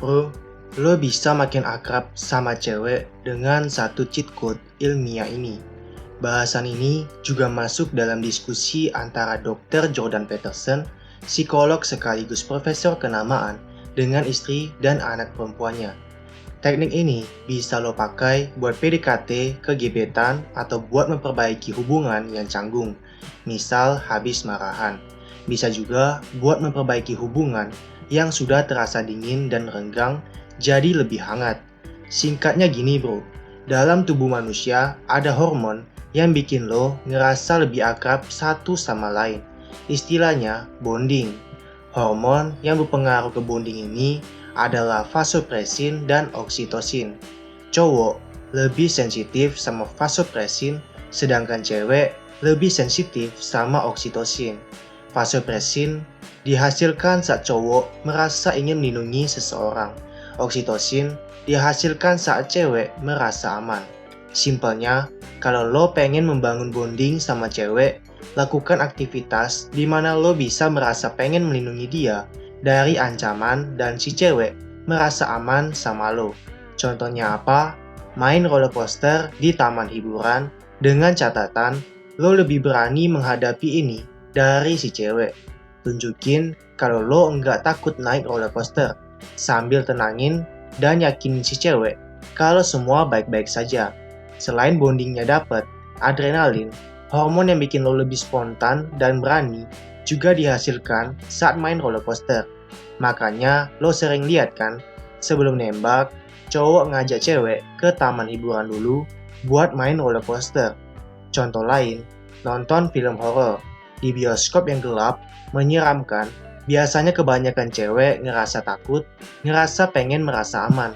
Bro, lo bisa makin akrab sama cewek dengan satu cheat code ilmiah ini. Bahasan ini juga masuk dalam diskusi antara Dr. Jordan Peterson, psikolog sekaligus profesor kenamaan, dengan istri dan anak perempuannya. Teknik ini bisa lo pakai buat PDKT ke gebetan atau buat memperbaiki hubungan yang canggung, misal habis marahan. Bisa juga buat memperbaiki hubungan yang sudah terasa dingin dan renggang jadi lebih hangat. Singkatnya gini bro, dalam tubuh manusia ada hormon yang bikin lo ngerasa lebih akrab satu sama lain. Istilahnya bonding. Hormon yang berpengaruh ke bonding ini adalah vasopresin dan oksitosin. Cowok lebih sensitif sama vasopresin, sedangkan cewek lebih sensitif sama oksitosin. Vasopresin dihasilkan saat cowok merasa ingin melindungi seseorang. Oksitosin dihasilkan saat cewek merasa aman. Simpelnya, kalau lo pengen membangun bonding sama cewek, lakukan aktivitas di mana lo bisa merasa pengen melindungi dia dari ancaman dan si cewek merasa aman sama lo. Contohnya apa? Main roller coaster di taman hiburan dengan catatan lo lebih berani menghadapi ini dari si cewek. Tunjukin kalau lo nggak takut naik roller coaster, sambil tenangin dan yakinin si cewek kalau semua baik-baik saja. Selain bondingnya dapet, adrenalin, hormon yang bikin lo lebih spontan dan berani, juga dihasilkan saat main roller coaster. Makanya lo sering lihat kan, sebelum nembak, cowok ngajak cewek ke taman hiburan dulu buat main roller coaster. Contoh lain, nonton film horor. Di bioskop yang gelap, menyeramkan, biasanya kebanyakan cewek ngerasa takut, ngerasa pengen merasa aman.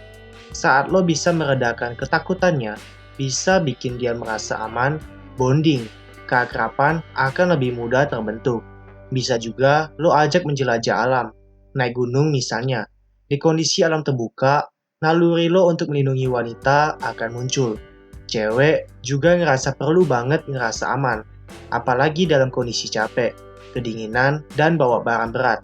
Saat lo bisa meredakan ketakutannya, bisa bikin dia merasa aman, bonding, keakraban akan lebih mudah terbentuk. Bisa juga lo ajak menjelajah alam, naik gunung misalnya. Di kondisi alam terbuka, naluri lo untuk melindungi wanita akan muncul. Cewek juga ngerasa perlu banget ngerasa aman, apalagi dalam kondisi capek, kedinginan, dan bawa barang berat.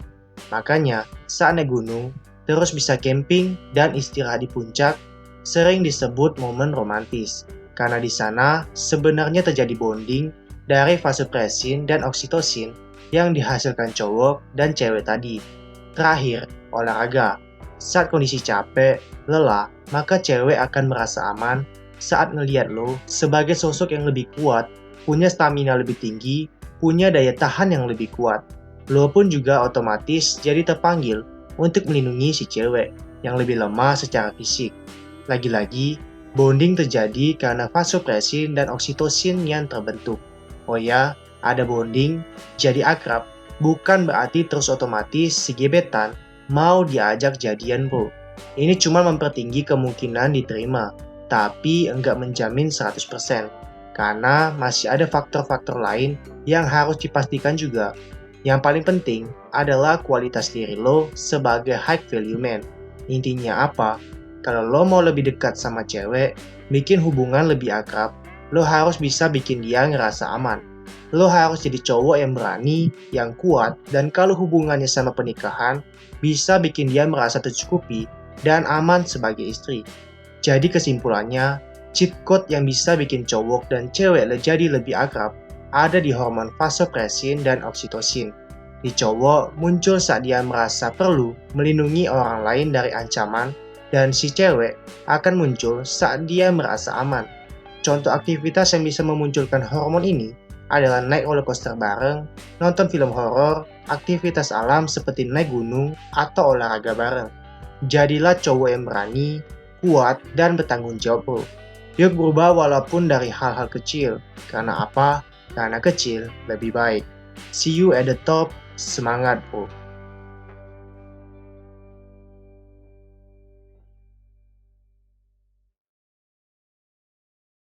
Makanya, saat naik gunung, terus bisa camping dan istirahat di puncak, sering disebut momen romantis. Karena di sana sebenarnya terjadi bonding dari vasopresin dan oksitosin yang dihasilkan cowok dan cewek tadi. Terakhir, olahraga. Saat kondisi capek, lelah, maka cewek akan merasa aman saat ngeliat lo sebagai sosok yang lebih kuat, punya stamina lebih tinggi, punya daya tahan yang lebih kuat. Lo pun juga otomatis jadi terpanggil untuk melindungi si cewek yang lebih lemah secara fisik. Lagi-lagi, bonding terjadi karena vasopresin dan oksitosin yang terbentuk. Oh ya, ada bonding, jadi akrab, bukan berarti terus otomatis si gebetan mau diajak jadian bro. Ini cuma mempertinggi kemungkinan diterima, tapi enggak menjamin 100%. Karena masih ada faktor-faktor lain yang harus dipastikan juga. Yang paling penting adalah kualitas diri lo sebagai high value man. Intinya apa? Kalau lo mau lebih dekat sama cewek, bikin hubungan lebih akrab, lo harus bisa bikin dia ngerasa aman. Lo harus jadi cowok yang berani, yang kuat, dan kalau hubungannya sama pernikahan, bisa bikin dia merasa tercukupi dan aman sebagai istri. Jadi kesimpulannya, cheat code yang bisa bikin cowok dan cewek jadi lebih akrab ada di hormon vasopresin dan oksitosin. Di cowok muncul saat dia merasa perlu melindungi orang lain dari ancaman, dan si cewek akan muncul saat dia merasa aman. Contoh aktivitas yang bisa memunculkan hormon ini adalah naik roller coaster bareng, nonton film horor, aktivitas alam seperti naik gunung, atau olahraga bareng. Jadilah cowok yang berani, kuat, dan bertanggung jawab bro. Yuk berubah walaupun dari hal-hal kecil. Karena apa? Karena kecil lebih baik. See you at the top. Semangat bro.